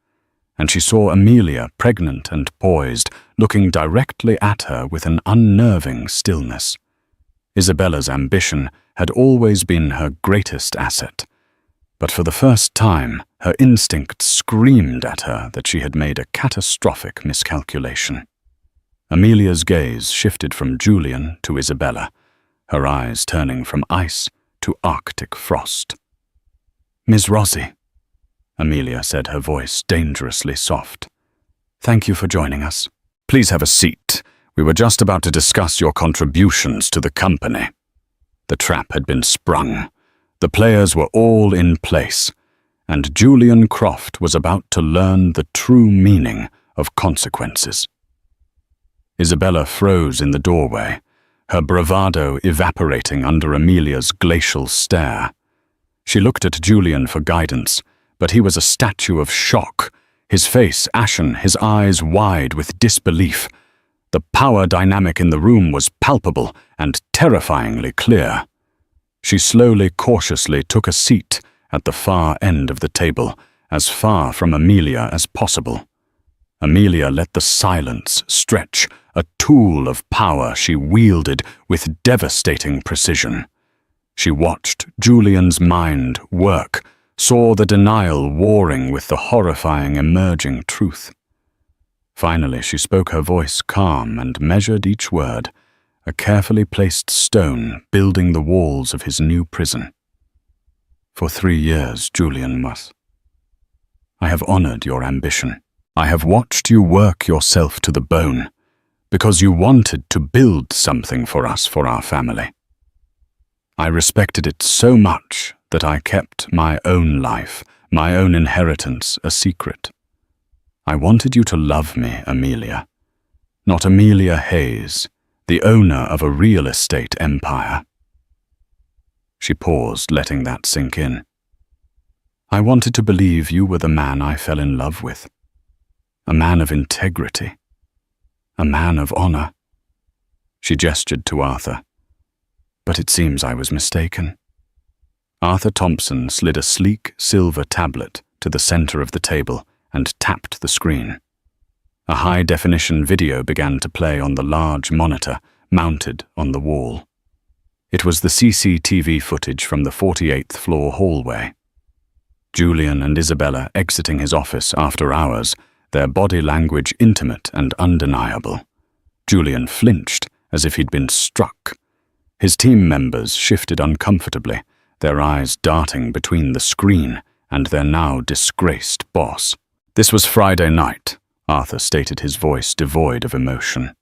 And she saw Amelia, pregnant and poised, looking directly at her with an unnerving stillness. Isabella's ambition had always been her greatest asset. But for the first time, her instinct screamed at her that she had made a catastrophic miscalculation. Amelia's gaze shifted from Julian to Isabella, her eyes turning from ice to Arctic frost. "Ms. Rossi," Amelia said, her voice dangerously soft. "Thank you for joining us. Please have a seat. We were just about to discuss your contributions to the company." The trap had been sprung. The players were all in place, and Julian Croft was about to learn the true meaning of consequences. Isabella froze in the doorway, her bravado evaporating under Amelia's glacial stare. She looked at Julian for guidance, but he was a statue of shock, his face ashen, his eyes wide with disbelief. The power dynamic in the room was palpable and terrifyingly clear. She slowly, cautiously took a seat at the far end of the table, as far from Amelia as possible. Amelia let the silence stretch, a tool of power she wielded with devastating precision. She watched Julian's mind work, saw the denial warring with the horrifying emerging truth. Finally, she spoke, her voice calm and measured each word, a carefully placed stone building the walls of his new prison. "For 3 years, Julian was. I have honored your ambition. I have watched you work yourself to the bone, because you wanted to build something for us, for our family. I respected it so much that I kept my own life, my own inheritance, a secret. I wanted you to love me, Amelia. Not Amelia Hayes, the owner of a real estate empire. She paused, letting that sink in. I wanted to believe you were the man I fell in love with. A man of integrity. A man of honor. She gestured to Arthur. But it seems I was mistaken. Arthur Thompson slid a sleek silver tablet to the center of the table and tapped the screen. A high-definition video began to play on the large monitor mounted on the wall. It was the CCTV footage from the 48th floor hallway. Julian and Isabella exiting his office after hours, their body language intimate and undeniable. Julian flinched as if he'd been struck. His team members shifted uncomfortably, their eyes darting between the screen and their now disgraced boss. This was Friday night, Arthur stated, his voice devoid of emotion.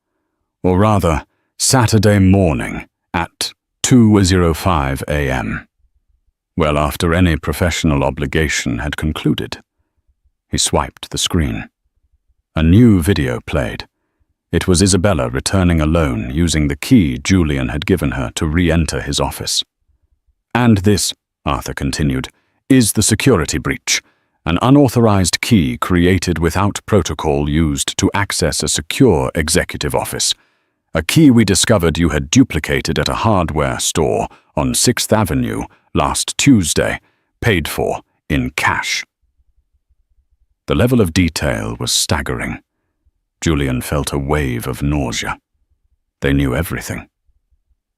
Or rather, Saturday morning at 2:05 a.m. Well, after any professional obligation had concluded. He swiped the screen. A new video played. It was Isabella returning alone, using the key Julian had given her to re-enter his office. And this, Arthur continued, is the security breach, an unauthorized key created without protocol used to access a secure executive office. A key we discovered you had duplicated at a hardware store on 6th Avenue last Tuesday, paid for in cash. The level of detail was staggering. Julian felt a wave of nausea. They knew everything.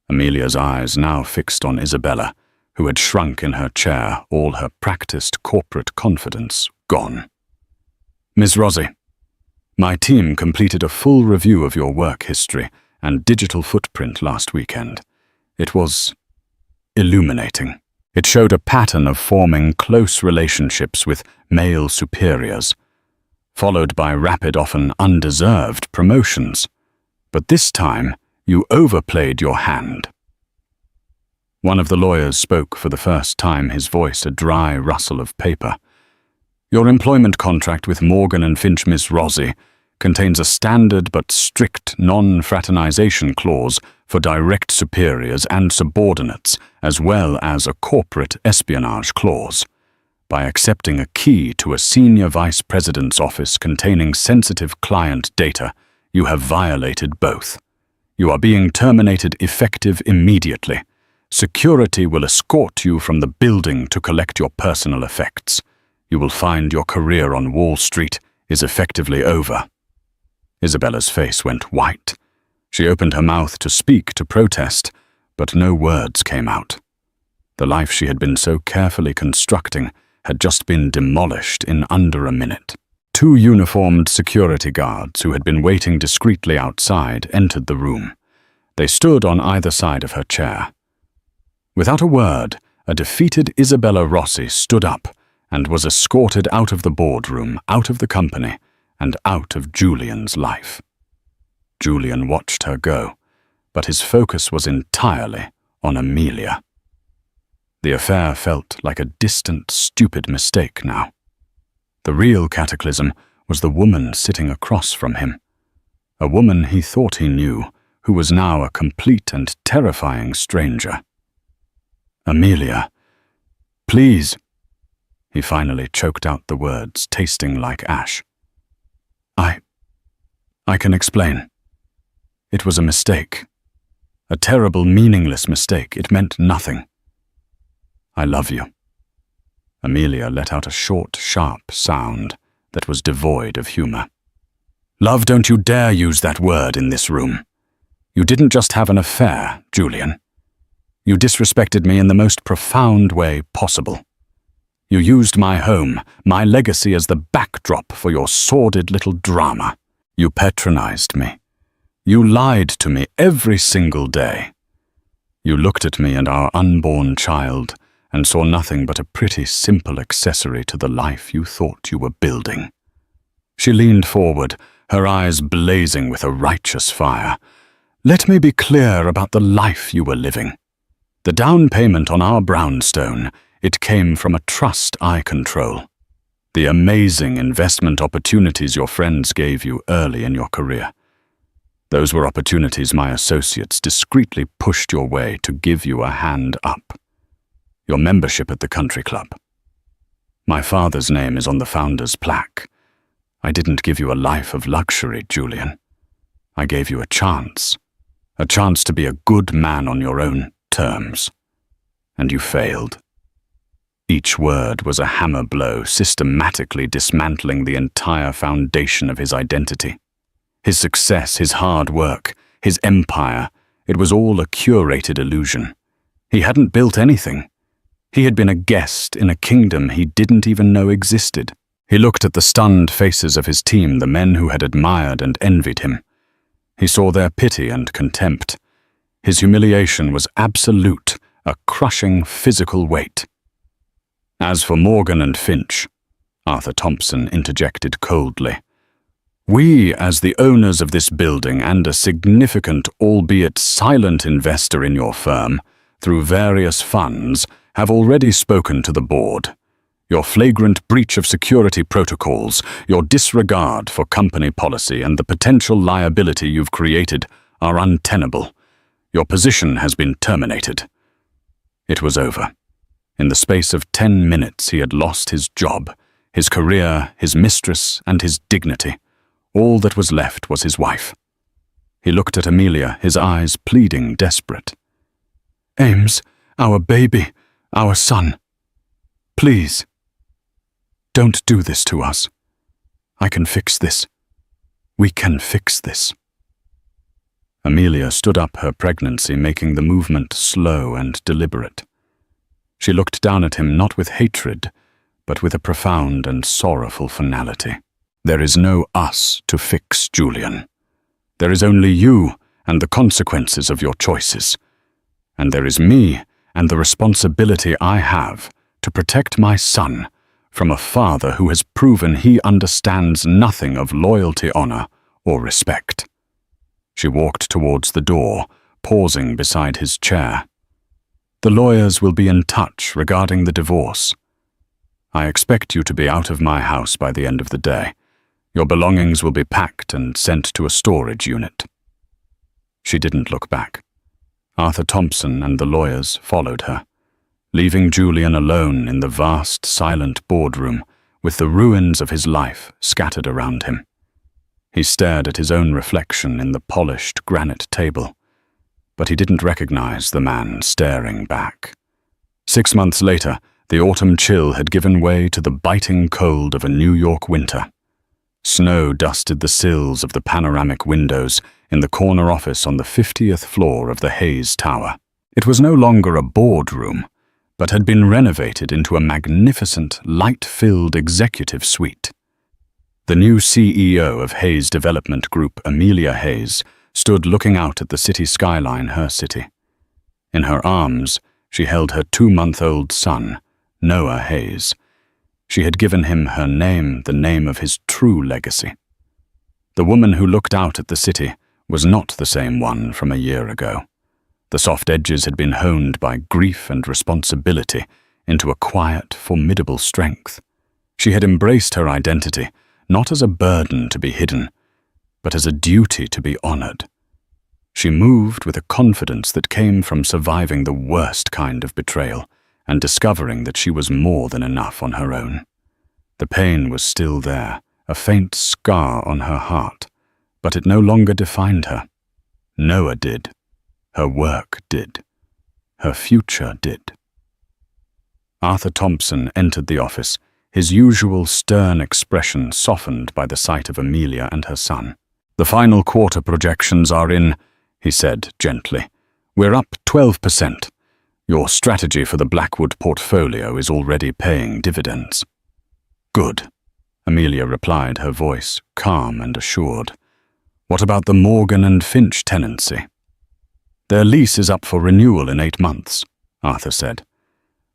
Amelia's eyes now fixed on Isabella, who had shrunk in her chair, all her practiced corporate confidence gone. Ms. Rossi, my team completed a full review of your work history and digital footprint last weekend. It was illuminating. It showed a pattern of forming close relationships with male superiors, followed by rapid, often undeserved promotions. But this time, you overplayed your hand. One of the lawyers spoke for the first time, his voice a dry rustle of paper. Your employment contract with Morgan & Finch, Miss Rossi, contains a standard but strict non-fraternization clause for direct superiors and subordinates, as well as a corporate espionage clause. By accepting a key to a senior vice president's office containing sensitive client data, you have violated both. You are being terminated effective immediately. Security will escort you from the building to collect your personal effects. You will find your career on Wall Street is effectively over. Isabella's face went white. She opened her mouth to speak, to protest, but no words came out. The life she had been so carefully constructing had just been demolished in under a minute. Two uniformed security guards who had been waiting discreetly outside entered the room. They stood on either side of her chair. Without a word, a defeated Isabella Rossi stood up and was escorted out of the boardroom, out of the company, and out of Julian's life. Julian watched her go, but his focus was entirely on Amelia. The affair felt like a distant, stupid mistake now. The real cataclysm was the woman sitting across from him. A woman he thought he knew, who was now a complete and terrifying stranger. Amelia, please. He finally choked out the words, tasting like ash. I can explain. It was a mistake. A terrible, meaningless mistake. It meant nothing. I love you. Amelia let out a short, sharp sound that was devoid of humor. Love, don't you dare use that word in this room. You didn't just have an affair, Julian. You disrespected me in the most profound way possible. You used my home, my legacy as the backdrop for your sordid little drama. You patronized me. You lied to me every single day. You looked at me and our unborn child and saw nothing but a pretty simple accessory to the life you thought you were building. She leaned forward, her eyes blazing with a righteous fire. Let me be clear about the life you were living. The down payment on our brownstone, it came from a trust I control. The amazing investment opportunities your friends gave you early in your career. Those were opportunities my associates discreetly pushed your way to give you a hand up. Your membership at the country club. My father's name is on the founder's plaque. I didn't give you a life of luxury, Julian. I gave you a chance to be a good man on your own terms. And you failed. Each word was a hammer blow, systematically dismantling the entire foundation of his identity. His success, his hard work, his empire, it was all a curated illusion. He hadn't built anything. He had been a guest in a kingdom he didn't even know existed. He looked at the stunned faces of his team, the men who had admired and envied him. He saw their pity and contempt. His humiliation was absolute, a crushing physical weight. As for Morgan and Finch, Arthur Thompson interjected coldly, we, as the owners of this building and a significant, albeit silent investor in your firm, through various funds, have already spoken to the board. Your flagrant breach of security protocols, your disregard for company policy, and the potential liability you've created are untenable. Your position has been terminated. It was over. In the space of 10 minutes, he had lost his job, his career, his mistress, and his dignity. All that was left was his wife. He looked at Amelia, his eyes pleading, desperate. Ames, our baby, our son. Please. Don't do this to us. I can fix this. We can fix this. Amelia stood up, her pregnancy making the movement slow and deliberate. She looked down at him not with hatred, but with a profound and sorrowful finality. There is no us to fix, Julian. There is only you and the consequences of your choices. And there is me and the responsibility I have to protect my son from a father who has proven he understands nothing of loyalty, honor, or respect. She walked towards the door, pausing beside his chair. The lawyers will be in touch regarding the divorce. I expect you to be out of my house by the end of the day. Your belongings will be packed and sent to a storage unit. She didn't look back. Arthur Thompson and the lawyers followed her, leaving Julian alone in the vast, silent boardroom with the ruins of his life scattered around him. He stared at his own reflection in the polished granite table, but he didn't recognize the man staring back. 6 months later, the autumn chill had given way to the biting cold of a New York winter. Snow dusted the sills of the panoramic windows in the corner office on the 50th floor of the Hayes Tower. It was no longer a boardroom, but had been renovated into a magnificent, light-filled executive suite. The new CEO of Hayes Development Group, Amelia Hayes, stood looking out at the city skyline, her city. In her arms, she held her 2-month-old son, Noah Hayes. She had given him her name, the name of his true legacy. The woman who looked out at the city was not the same one from a year ago. The soft edges had been honed by grief and responsibility into a quiet, formidable strength. She had embraced her identity, not as a burden to be hidden, but as a duty to be honored. She moved with a confidence that came from surviving the worst kind of betrayal and discovering that she was more than enough on her own. The pain was still there, a faint scar on her heart, but it no longer defined her. Noah did. Her work did. Her future did. Arthur Thompson entered the office, his usual stern expression softened by the sight of Amelia and her son. The final quarter projections are in, he said gently. We're up 12%. Your strategy for the Blackwood portfolio is already paying dividends. Good, Amelia replied, her voice calm and assured. What about the Morgan and Finch tenancy? Their lease is up for renewal in 8 months, Arthur said.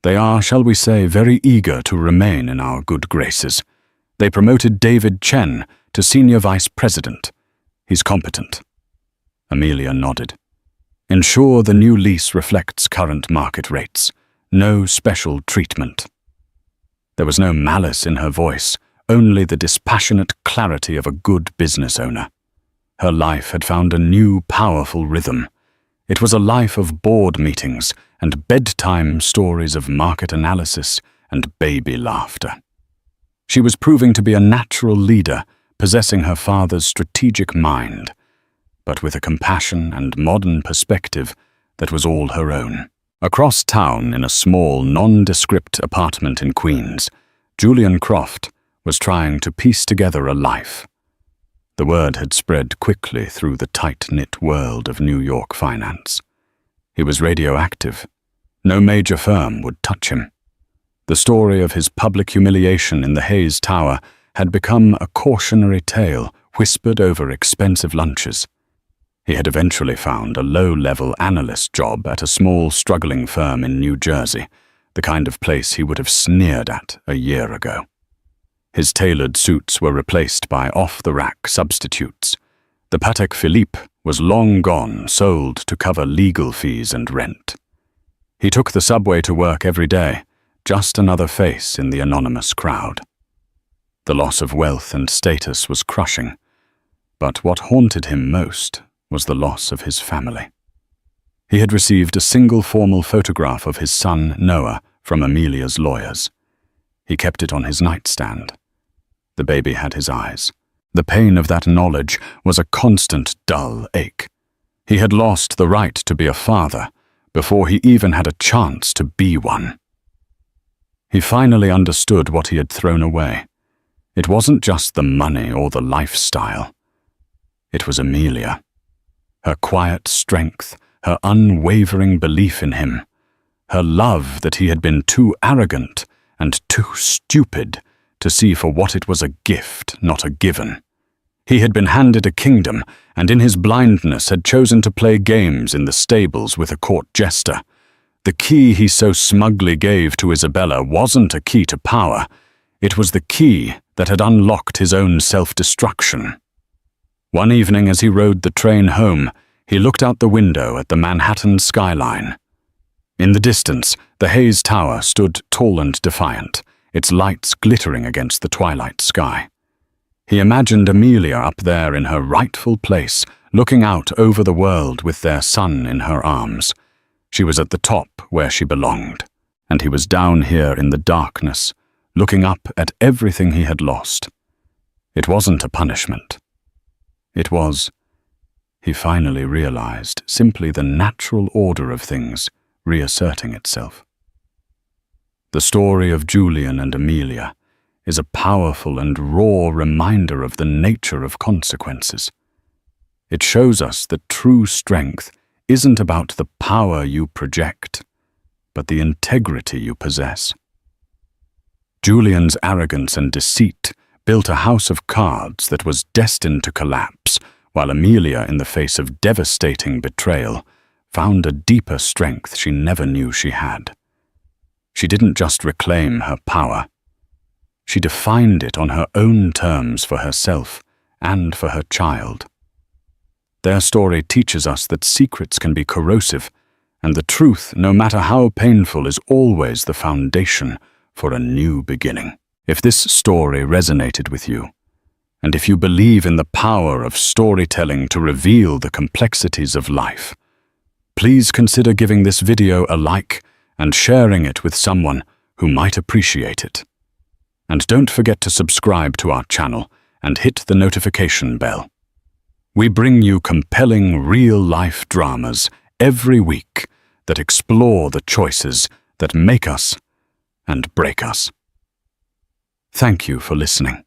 They are, shall we say, very eager to remain in our good graces. They promoted David Chen to senior vice president. He's competent. Amelia nodded. Ensure the new lease reflects current market rates. No special treatment. There was no malice in her voice, only the dispassionate clarity of a good business owner. Her life had found a new, powerful rhythm. It was a life of board meetings and bedtime stories of market analysis and baby laughter. She was proving to be a natural leader, possessing her father's strategic mind, but with a compassion and modern perspective that was all her own. Across town, in a small, nondescript apartment in Queens, Julian Croft was trying to piece together a life. The word had spread quickly through the tight-knit world of New York finance. He was radioactive. No major firm would touch him. The story of his public humiliation in the Hayes Tower had become a cautionary tale whispered over expensive lunches. He had eventually found a low-level analyst job at a small, struggling firm in New Jersey, the kind of place he would have sneered at a year ago. His tailored suits were replaced by off-the-rack substitutes. The Patek Philippe was long gone, sold to cover legal fees and rent. He took the subway to work every day, just another face in the anonymous crowd. The loss of wealth and status was crushing, but what haunted him most was the loss of his family. He had received a single formal photograph of his son, Noah, from Amelia's lawyers. He kept it on his nightstand. The baby had his eyes. The pain of that knowledge was a constant, dull ache. He had lost the right to be a father before he even had a chance to be one. He finally understood what he had thrown away. It wasn't just the money or the lifestyle. It was Amelia. Her quiet strength, her unwavering belief in him, her love that he had been too arrogant and too stupid to see for what it was, a gift, not a given. He had been handed a kingdom, and in his blindness had chosen to play games in the stables with a court jester. The key he so smugly gave to Isabella wasn't a key to power. It was the key that had unlocked his own self-destruction. One evening as he rode the train home, he looked out the window at the Manhattan skyline. In the distance, the Hayes Tower stood tall and defiant, its lights glittering against the twilight sky. He imagined Amelia up there in her rightful place, looking out over the world with their son in her arms. She was at the top where she belonged, and he was down here in the darkness, looking up at everything he had lost. It wasn't a punishment. It was, he finally realized, simply the natural order of things reasserting itself. The story of Julian and Amelia is a powerful and raw reminder of the nature of consequences. It shows us that true strength isn't about the power you project, but the integrity you possess. Julian's arrogance and deceit built a house of cards that was destined to collapse, while Amelia, in the face of devastating betrayal, found a deeper strength she never knew she had. She didn't just reclaim her power. She defined it on her own terms for herself and for her child. Their story teaches us that secrets can be corrosive, and the truth, no matter how painful, is always the foundation for a new beginning. If this story resonated with you, and if you believe in the power of storytelling to reveal the complexities of life, please consider giving this video a like and sharing it with someone who might appreciate it. And don't forget to subscribe to our channel and hit the notification bell. We bring you compelling real-life dramas every week that explore the choices that make us and break us. Thank you for listening.